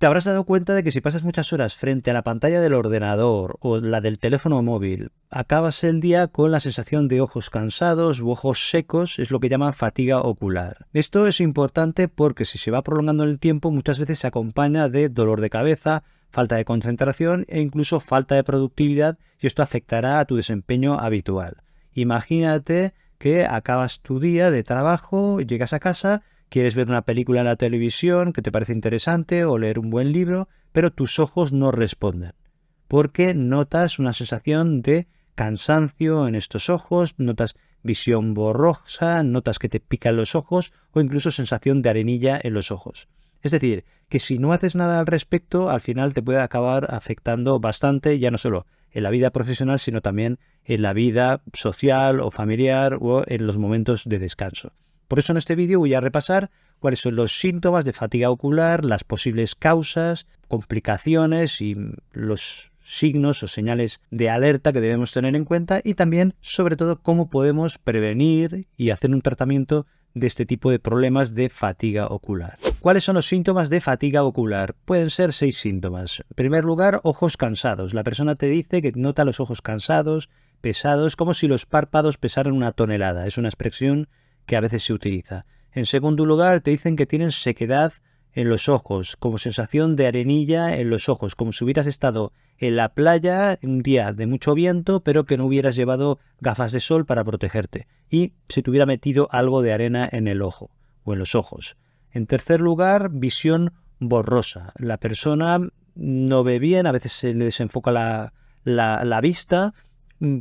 Te habrás dado cuenta de que si pasas muchas horas frente a la pantalla del ordenador o la del teléfono móvil, acabas el día con la sensación de ojos cansados u ojos secos, es lo que llaman fatiga ocular. Esto es importante porque si se va prolongando en el tiempo, muchas veces se acompaña de dolor de cabeza, falta de concentración e incluso falta de productividad, y esto afectará a tu desempeño habitual. Imagínate que acabas tu día de trabajo, llegas a casa, quieres ver una película en la televisión que te parece interesante o leer un buen libro, pero tus ojos no responden, porque notas una sensación de cansancio en estos ojos, notas visión borrosa, notas que te pican los ojos o incluso sensación de arenilla en los ojos. Es decir, que si no haces nada al respecto, al final te puede acabar afectando bastante, ya no solo en la vida profesional, sino también en la vida social o familiar o en los momentos de descanso. Por eso en este vídeo voy a repasar cuáles son los síntomas de fatiga ocular, las posibles causas, complicaciones y los signos o señales de alerta que debemos tener en cuenta, y también, sobre todo, cómo podemos prevenir y hacer un tratamiento de este tipo de problemas de fatiga ocular. ¿Cuáles son los síntomas de fatiga ocular? Pueden ser 6 síntomas. En primer lugar, ojos cansados. La persona te dice que nota los ojos cansados, pesados, como si los párpados pesaran 1 tonelada. Es una expresión que a veces se utiliza. En segundo lugar, te dicen que tienen sequedad en los ojos, como sensación de arenilla en los ojos, como si hubieras estado en la playa un día de mucho viento, pero que no hubieras llevado gafas de sol para protegerte y se te hubiera metido algo de arena en el ojo o en los ojos. En tercer lugar, visión borrosa. La persona no ve bien, a veces se le desenfoca la vista,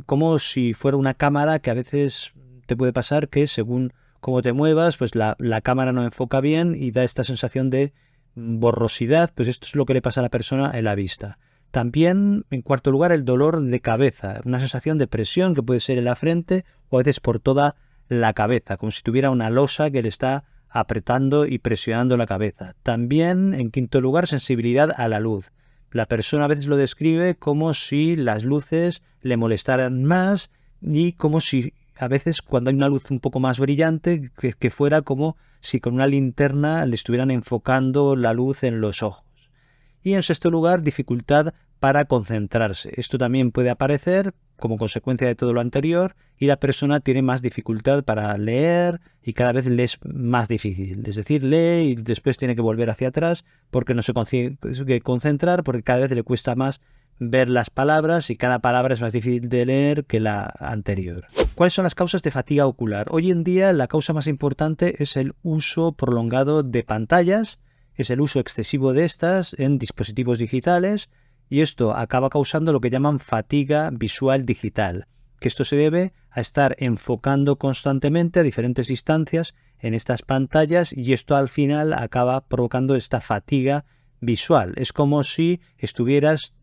como si fuera una cámara que a veces te puede pasar que según cómo te muevas, pues la cámara no enfoca bien y da esta sensación de borrosidad, pues esto es lo que le pasa a la persona en la vista. También, en cuarto lugar, el dolor de cabeza, una sensación de presión que puede ser en la frente o a veces por toda la cabeza, como si tuviera una losa que le está apretando y presionando la cabeza. También, en quinto lugar, sensibilidad a la luz. La persona a veces lo describe como si las luces le molestaran más y como si a veces cuando hay una luz un poco más brillante, que fuera como si con una linterna le estuvieran enfocando la luz en los ojos. Y en sexto lugar, dificultad para concentrarse. Esto también puede aparecer como consecuencia de todo lo anterior y la persona tiene más dificultad para leer y cada vez le es más difícil. Es decir, lee y después tiene que volver hacia atrás porque no se consigue concentrar, porque cada vez le cuesta más ver las palabras y cada palabra es más difícil de leer que la anterior. ¿Cuáles son las causas de fatiga ocular? Hoy en día la causa más importante es el uso prolongado de pantallas, es el uso excesivo de estas en dispositivos digitales, y esto acaba causando lo que llaman fatiga visual digital, que esto se debe a estar enfocando constantemente a diferentes distancias en estas pantallas y esto al final acaba provocando esta fatiga visual. Es como si estuvieras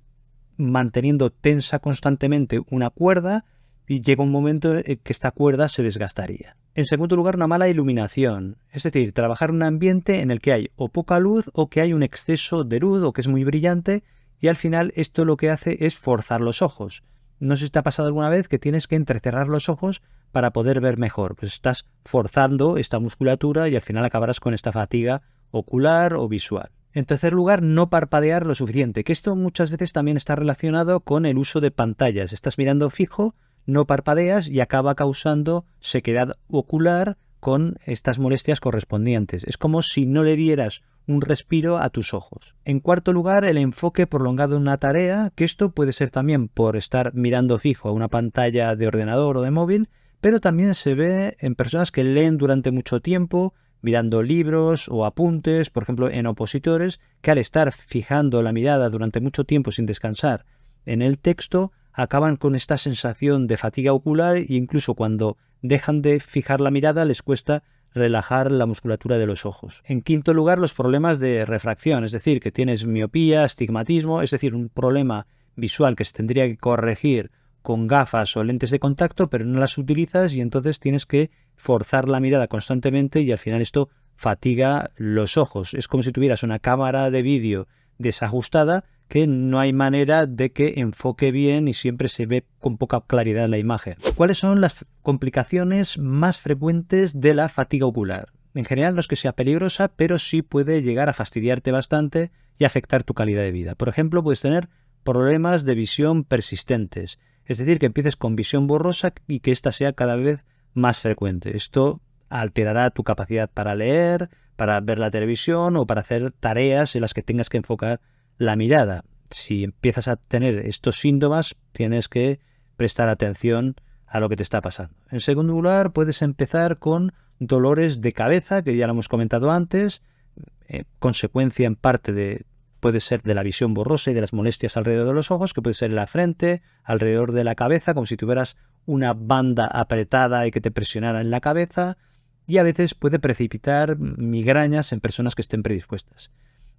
manteniendo tensa constantemente una cuerda y llega un momento en que esta cuerda se desgastaría. En segundo lugar, una mala iluminación, es decir, trabajar en un ambiente en el que hay o poca luz o que hay un exceso de luz o que es muy brillante y al final esto lo que hace es forzar los ojos. No sé si te ha pasado alguna vez que tienes que entrecerrar los ojos para poder ver mejor, pues estás forzando esta musculatura y al final acabarás con esta fatiga ocular o visual. En tercer lugar, no parpadear lo suficiente, que esto muchas veces también está relacionado con el uso de pantallas. Estás mirando fijo, no parpadeas y acaba causando sequedad ocular con estas molestias correspondientes. Es como si no le dieras un respiro a tus ojos. En cuarto lugar, el enfoque prolongado en una tarea, que esto puede ser también por estar mirando fijo a una pantalla de ordenador o de móvil, pero también se ve en personas que leen durante mucho tiempo, mirando libros o apuntes, por ejemplo en opositores, que al estar fijando la mirada durante mucho tiempo sin descansar en el texto, acaban con esta sensación de fatiga ocular e incluso cuando dejan de fijar la mirada les cuesta relajar la musculatura de los ojos. En quinto lugar, los problemas de refracción, es decir, que tienes miopía, astigmatismo, es decir, un problema visual que se tendría que corregir con gafas o lentes de contacto, pero no las utilizas y entonces tienes que forzar la mirada constantemente y al final esto fatiga los ojos. Es como si tuvieras una cámara de vídeo desajustada que no hay manera de que enfoque bien y siempre se ve con poca claridad la imagen. ¿Cuáles son las complicaciones más frecuentes de la fatiga ocular? En general no es que sea peligrosa, pero sí puede llegar a fastidiarte bastante y afectar tu calidad de vida. Por ejemplo, puedes tener problemas de visión persistentes, es decir, que empieces con visión borrosa y que ésta sea cada vez más frecuente. Esto alterará tu capacidad para leer, para ver la televisión o para hacer tareas en las que tengas que enfocar la mirada. Si empiezas a tener estos síntomas, tienes que prestar atención a lo que te está pasando. En segundo lugar, puedes empezar con dolores de cabeza, que ya lo hemos comentado antes, consecuencia en parte puede ser de la visión borrosa y de las molestias alrededor de los ojos, que puede ser en la frente, alrededor de la cabeza, como si tuvieras una banda apretada y que te presionara en la cabeza, y a veces puede precipitar migrañas en personas que estén predispuestas.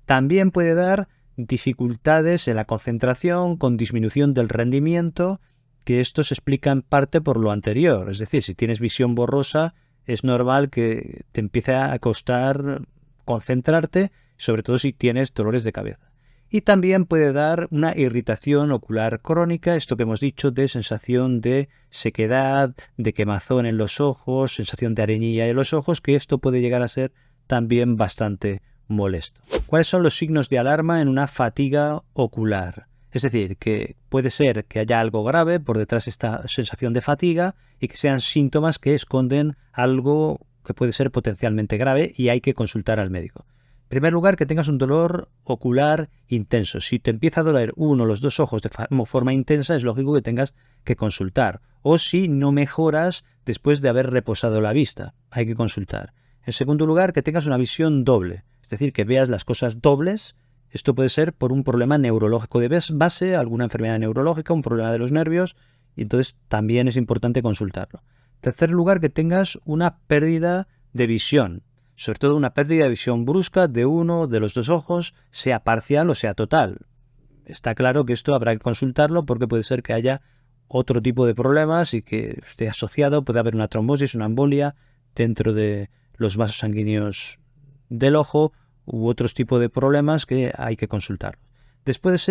También puede dar dificultades en la concentración con disminución del rendimiento, que esto se explica en parte por lo anterior. Es decir, si tienes visión borrosa, es normal que te empiece a costar concentrarte, sobre todo si tienes dolores de cabeza. Y también puede dar una irritación ocular crónica, esto que hemos dicho de sensación de sequedad, de quemazón en los ojos, sensación de arenilla en los ojos, que esto puede llegar a ser también bastante molesto. ¿Cuáles son los signos de alarma en una fatiga ocular? Es decir, que puede ser que haya algo grave por detrás de esta sensación de fatiga y que sean síntomas que esconden algo que puede ser potencialmente grave y hay que consultar al médico. En primer lugar, que tengas un dolor ocular intenso. Si te empieza a doler uno o los dos ojos de forma intensa, es lógico que tengas que consultar. O si no mejoras después de haber reposado la vista, hay que consultar. En segundo lugar, que tengas una visión doble, es decir, que veas las cosas dobles. Esto puede ser por un problema neurológico de base, alguna enfermedad neurológica, un problema de los nervios, y entonces también es importante consultarlo. En tercer lugar, que tengas una pérdida de visión, sobre todo una pérdida de visión brusca de uno de los dos ojos, sea parcial o sea total. Está claro que esto habrá que consultarlo porque puede ser que haya otro tipo de problemas y que esté asociado, puede haber una trombosis, una embolia dentro de los vasos sanguíneos del ojo u otros tipos de problemas que hay que consultar. Después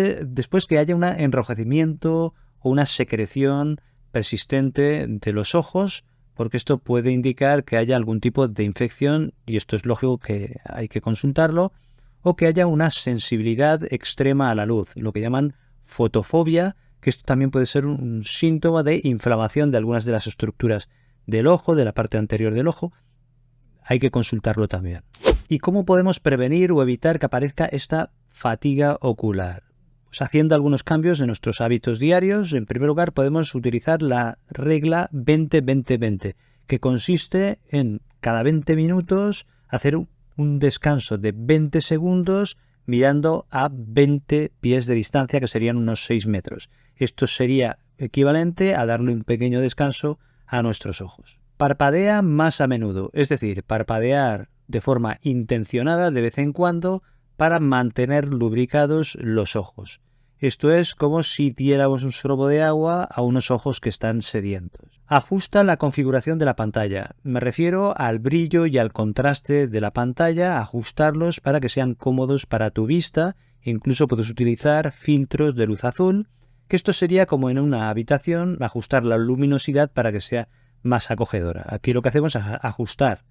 que haya un enrojecimiento o una secreción persistente de los ojos, porque esto puede indicar que haya algún tipo de infección, y esto es lógico que hay que consultarlo, o que haya una sensibilidad extrema a la luz, lo que llaman fotofobia, que esto también puede ser un síntoma de inflamación de algunas de las estructuras del ojo, de la parte anterior del ojo. Hay que consultarlo también. ¿Y cómo podemos prevenir o evitar que aparezca esta fatiga ocular? Pues haciendo algunos cambios en nuestros hábitos diarios. En primer lugar, podemos utilizar la regla 20-20-20, que consiste en cada 20 minutos hacer un descanso de 20 segundos mirando a 20 pies de distancia, que serían unos 6 metros. Esto sería equivalente a darle un pequeño descanso a nuestros ojos. Parpadea más a menudo, es decir, parpadear de forma intencionada de vez en cuando para mantener lubricados los ojos. Esto es como si diéramos un sorbo de agua a unos ojos que están sedientos. Ajusta la configuración de la pantalla. Me refiero al brillo y al contraste de la pantalla, ajustarlos para que sean cómodos para tu vista. Incluso puedes utilizar filtros de luz azul, que esto sería como en una habitación, ajustar la luminosidad para que sea más acogedora. Aquí lo que hacemos es ajustar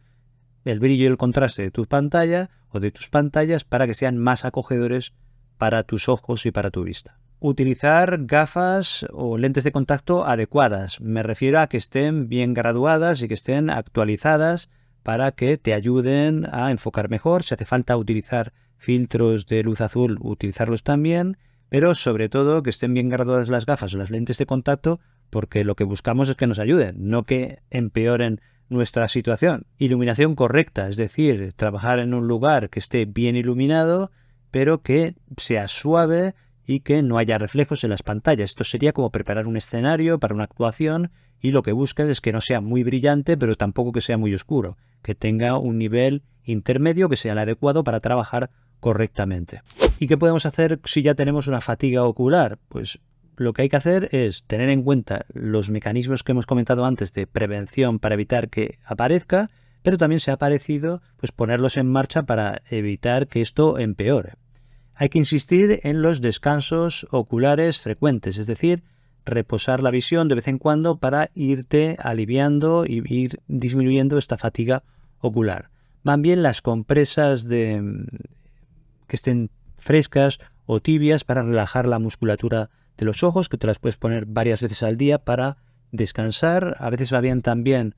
el brillo y el contraste de tu pantalla o de tus pantallas para que sean más acogedores para tus ojos y para tu vista. Utilizar gafas o lentes de contacto adecuadas. Me refiero a que estén bien graduadas y que estén actualizadas para que te ayuden a enfocar mejor. Si hace falta utilizar filtros de luz azul, utilizarlos también, pero sobre todo que estén bien graduadas las gafas o las lentes de contacto, porque lo que buscamos es que nos ayuden, no que empeoren nuestra situación. Iluminación correcta, es decir, trabajar en un lugar que esté bien iluminado, pero que sea suave y que no haya reflejos en las pantallas. Esto sería como preparar un escenario para una actuación y lo que buscas es que no sea muy brillante, pero tampoco que sea muy oscuro, que tenga un nivel intermedio que sea el adecuado para trabajar correctamente. ¿Y qué podemos hacer si ya tenemos una fatiga ocular? Pues lo que hay que hacer es tener en cuenta los mecanismos que hemos comentado antes de prevención para evitar que aparezca, pero también se ha parecido pues ponerlos en marcha para evitar que esto empeore. Hay que insistir en los descansos oculares frecuentes, es decir, reposar la visión de vez en cuando para irte aliviando y ir disminuyendo esta fatiga ocular. Van bien las compresas que estén frescas o tibias para relajar la musculatura de los ojos, que te las puedes poner varias veces al día para descansar. A veces va bien también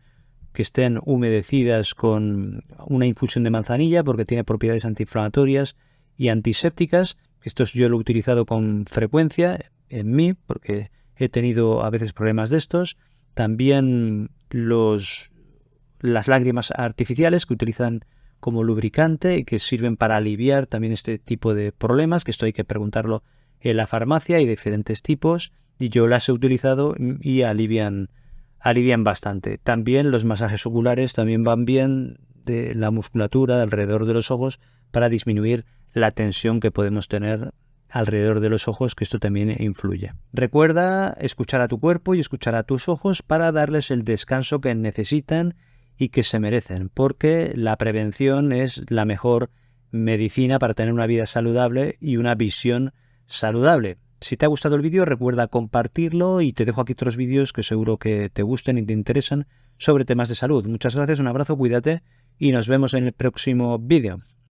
que estén humedecidas con una infusión de manzanilla porque tiene propiedades antiinflamatorias y antisépticas. Esto yo lo he utilizado con frecuencia en mí porque he tenido a veces problemas de estos. También las lágrimas artificiales que utilizan como lubricante y que sirven para aliviar también este tipo de problemas, que esto hay que preguntarlo en la farmacia, hay diferentes tipos y yo las he utilizado y alivian bastante. También los masajes oculares también van bien de la musculatura de alrededor de los ojos para disminuir la tensión que podemos tener alrededor de los ojos, que esto también influye. Recuerda escuchar a tu cuerpo y escuchar a tus ojos para darles el descanso que necesitan y que se merecen, porque la prevención es la mejor medicina para tener una vida saludable y una visión saludable. Si te ha gustado el vídeo, recuerda compartirlo y te dejo aquí otros vídeos que seguro que te gusten y te interesan sobre temas de salud. Muchas gracias, un abrazo, cuídate y nos vemos en el próximo vídeo.